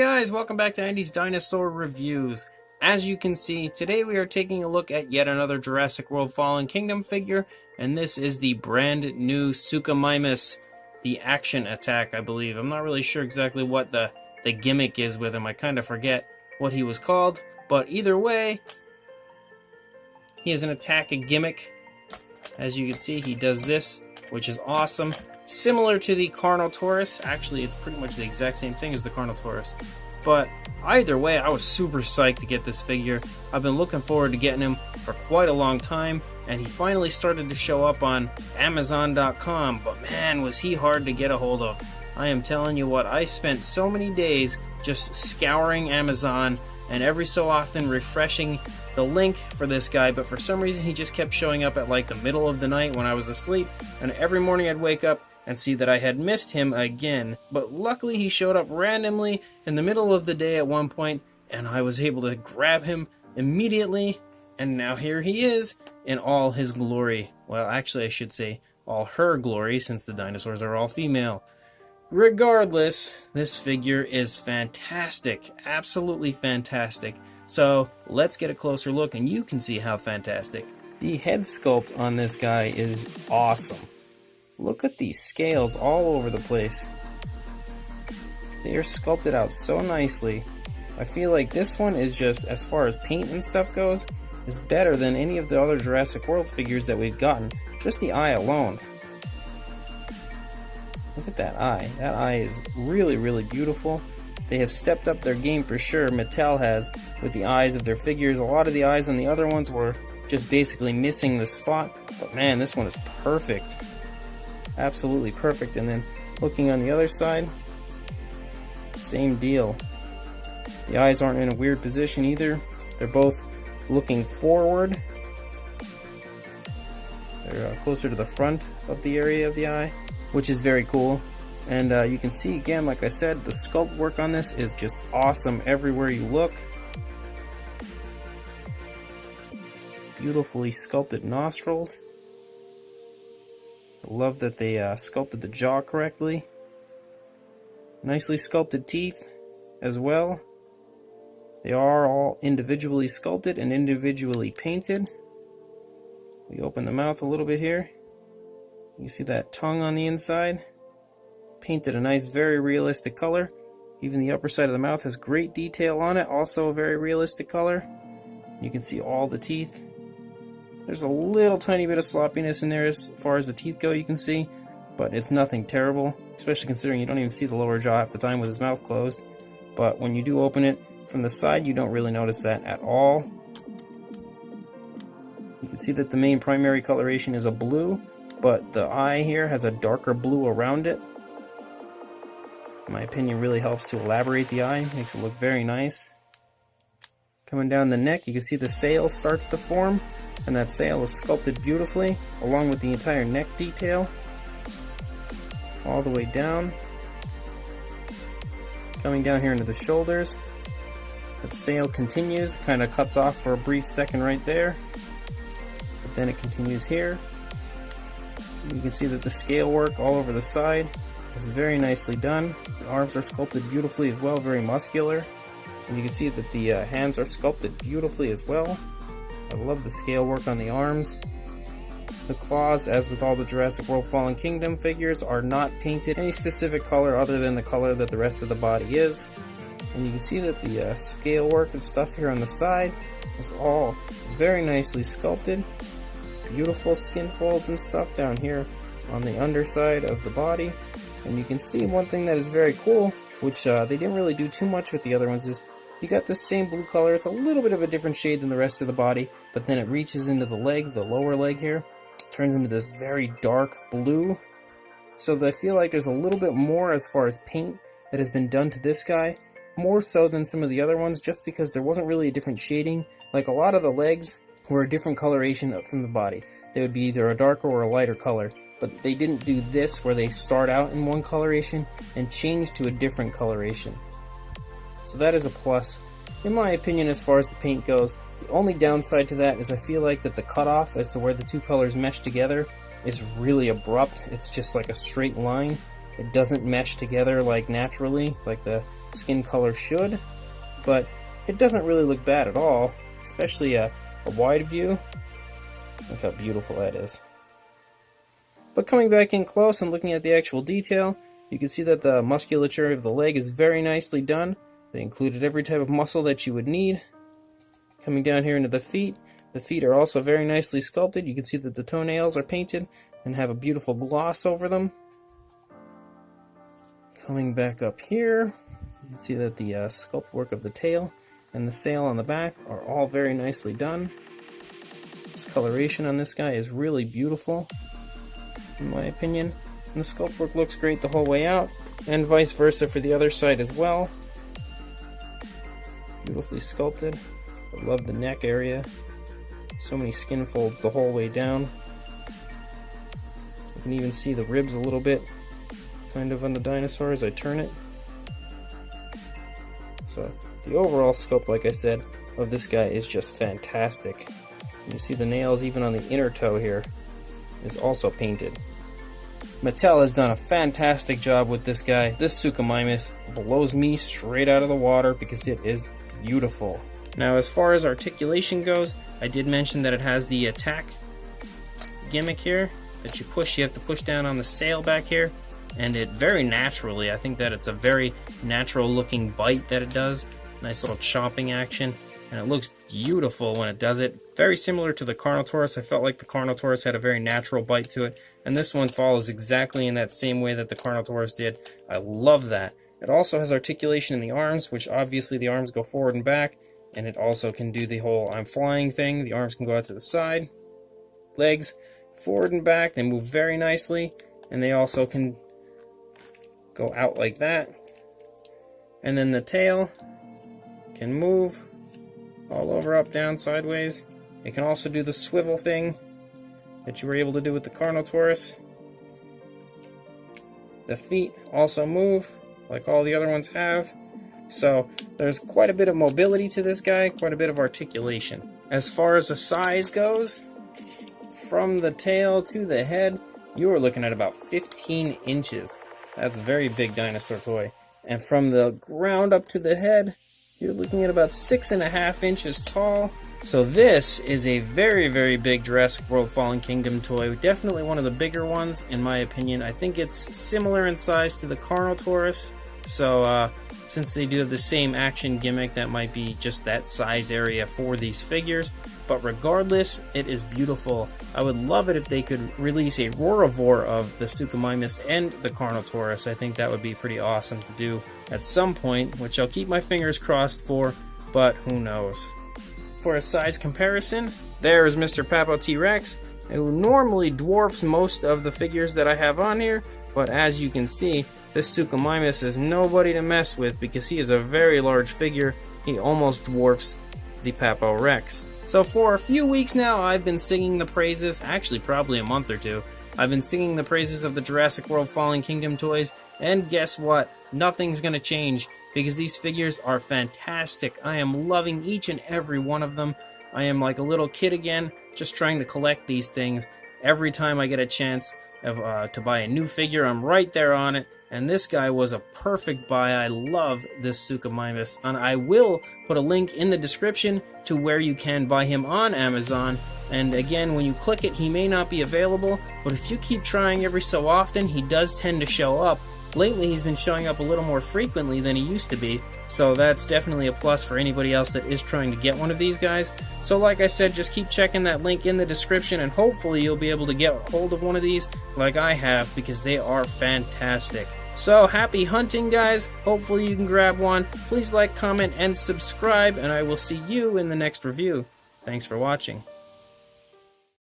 guys, welcome back to Andy's Dinosaur Reviews. As you can see, today we are taking a look at yet another Jurassic World Fallen Kingdom figure, and this is the brand new Suchomimus, the action attack, I believe. I'm not really sure exactly what the gimmick is with him. I kind of forget what he was called, but either way, he has an attack, a gimmick. As you can see, he does this, which is awesome. Similar to the Carnotaurus. Actually, it's pretty much the exact same thing as the Carnotaurus. But either way, I was super psyched to get this figure. I've been looking forward to getting him for quite a long time, and he finally started to show up on Amazon.com, but man, was he hard to get a hold of. I am telling you what, I spent so many days just scouring Amazon and every so often refreshing the link for this guy, but for some reason he just kept showing up at like the middle of the night when I was asleep, and every morning I'd wake up and see that I had missed him again. But luckily he showed up randomly in the middle of the day at one point, and I was able to grab him immediately, and now here he is in all his glory. Well, actually I should say all her glory, since the dinosaurs are all female. Regardless, this figure is fantastic, absolutely fantastic. So let's get a closer look and you can see how fantastic. The head sculpt on this guy is awesome. Look at these scales all over the place. They are sculpted out so nicely. I feel like this one is just, as far as paint and stuff goes, is better than any of the other Jurassic World figures that we've gotten. Just the eye alone. Look at that eye. That eye is really, really beautiful. They have stepped up their game for sure, Mattel has, with the eyes of their figures. A lot of the eyes on the other ones were just basically missing the spot, but man, this one is perfect. Absolutely perfect. And then looking on the other side, same deal. The eyes aren't in a weird position either. They're both looking forward. They're closer to the front of the area of the eye, which is very cool. And you can see again, like I said, the sculpt work on this is just awesome everywhere you look. Beautifully sculpted nostrils. I love that they sculpted the jaw correctly. Nicely sculpted teeth as well. They are all individually sculpted and individually painted. We open the mouth a little bit here. You see that tongue on the inside? Painted a nice, very realistic color. Even the upper side of the mouth has great detail on it, also a very realistic color. You can see all the teeth. There's a little tiny bit of sloppiness in there as far as the teeth go, you can see, but it's nothing terrible, especially considering you don't even see the lower jaw half the time with his mouth closed. But when you do open it from the side, you don't really notice that at all. You can see that the main primary coloration is a blue, but the eye here has a darker blue around it. In my opinion, really helps to elaborate the eye, makes it look very nice. Coming down the neck, you can see the sail starts to form, and that sail is sculpted beautifully, along with the entire neck detail, all the way down. Coming down here into the shoulders, that sail continues, kind of cuts off for a brief second right there, but then it continues here. You can see that the scale work all over the side is very nicely done. The arms are sculpted beautifully as well, very muscular. And you can see that the hands are sculpted beautifully as well. I love the scale work on the arms. The claws, as with all the Jurassic World Fallen Kingdom figures, are not painted any specific color other than the color that the rest of the body is. And you can see that the scale work and stuff here on the side is all very nicely sculpted. Beautiful skin folds and stuff down here on the underside of the body. And you can see one thing that is very cool, which they didn't really do too much with the other ones, is you got this same blue color. It's a little bit of a different shade than the rest of the body, but then it reaches into the leg, the lower leg here, turns into this very dark blue. So I feel like there's a little bit more as far as paint that has been done to this guy, more so than some of the other ones, just because there wasn't really a different shading. Like a lot of the legs were a different coloration from the body. They would be either a darker or a lighter color. But they didn't do this where they start out in one coloration and change to a different coloration. So that is a plus, in my opinion, as far as the paint goes. The only downside to that is I feel like that the cutoff as to where the two colors mesh together is really abrupt. It's just like a straight line. It doesn't mesh together like naturally, like the skin color should, but it doesn't really look bad at all, especially a wide view. Look how beautiful that is. But coming back in close and looking at the actual detail, you can see that the musculature of the leg is very nicely done. They included every type of muscle that you would need. Coming down here into the feet are also very nicely sculpted. You can see that the toenails are painted and have a beautiful gloss over them. Coming back up here, you can see that the sculpt work of the tail and the sail on the back are all very nicely done. This coloration on this guy is really beautiful, in my opinion. And the sculpt work looks great the whole way out, and vice versa for the other side as well. Beautifully sculpted. I love the neck area. So many skin folds the whole way down. You can even see the ribs a little bit, kind of on the dinosaur as I turn it. So the overall sculpt, like I said, of this guy is just fantastic. You see the nails even on the inner toe here is also painted. Mattel has done a fantastic job with this guy. This Suchomimus blows me straight out of the water because it is beautiful. Now, as far as articulation goes, I did mention that it has the attack gimmick here that you push. You have to push down on the sail back here, and it very naturally, I think that it's a very natural looking bite that it does. Nice little chomping action, and it looks beautiful when it does it. Very similar to the Carnotaurus. I felt like the Carnotaurus had a very natural bite to it, and this one follows exactly in that same way that the Carnotaurus did. I love that. It also has articulation in the arms, which obviously the arms go forward and back, and it also can do the whole I'm flying thing. The arms can go out to the side. Legs forward and back, they move very nicely, and they also can go out like that. And then the tail can move all over, up, down, sideways. It can also do the swivel thing that you were able to do with the Carnotaurus. The feet also move like all the other ones have. So there's quite a bit of mobility to this guy, quite a bit of articulation. As far as the size goes, from the tail to the head, you are looking at about 15 inches. That's a very big dinosaur toy. And from the ground up to the head, you're looking at about 6.5 inches tall. So this is a very, very big Jurassic World Fallen Kingdom toy. Definitely one of the bigger ones, in my opinion. I think it's similar in size to the Carnotaurus. So since they do have the same action gimmick, that might be just that size area for these figures. But regardless, it is beautiful. I would love it if they could release a Roarivore of the Suchomimus and the Carnotaurus. I think that would be pretty awesome to do at some point, which I'll keep my fingers crossed for, but who knows. For a size comparison, there is Mr. Papo T-Rex, who normally dwarfs most of the figures that I have on here, but as you can see, this Suchomimus is nobody to mess with because he is a very large figure. He almost dwarfs the Papo Rex. So for a few weeks now, I've been singing the praises, actually probably a month or two, I've been singing the praises of the Jurassic World Fallen Kingdom toys, and guess what? Nothing's gonna change, because these figures are fantastic. I am loving each and every one of them. I am like a little kid again, just trying to collect these things. Every time I get a chance to buy a new figure, I'm right there on it. And this guy was a perfect buy. I love this Suchomimus. And I will put a link in the description to where you can buy him on Amazon. And again, when you click it, he may not be available, but if you keep trying every so often, he does tend to show up. Lately, he's been showing up a little more frequently than he used to be, so that's definitely a plus for anybody else that is trying to get one of these guys. So like I said, just keep checking that link in the description, and hopefully you'll be able to get hold of one of these like I have, because they are fantastic. So happy hunting, guys. Hopefully you can grab one. Please like, comment, and subscribe, and I will see you in the next review. Thanks for watching.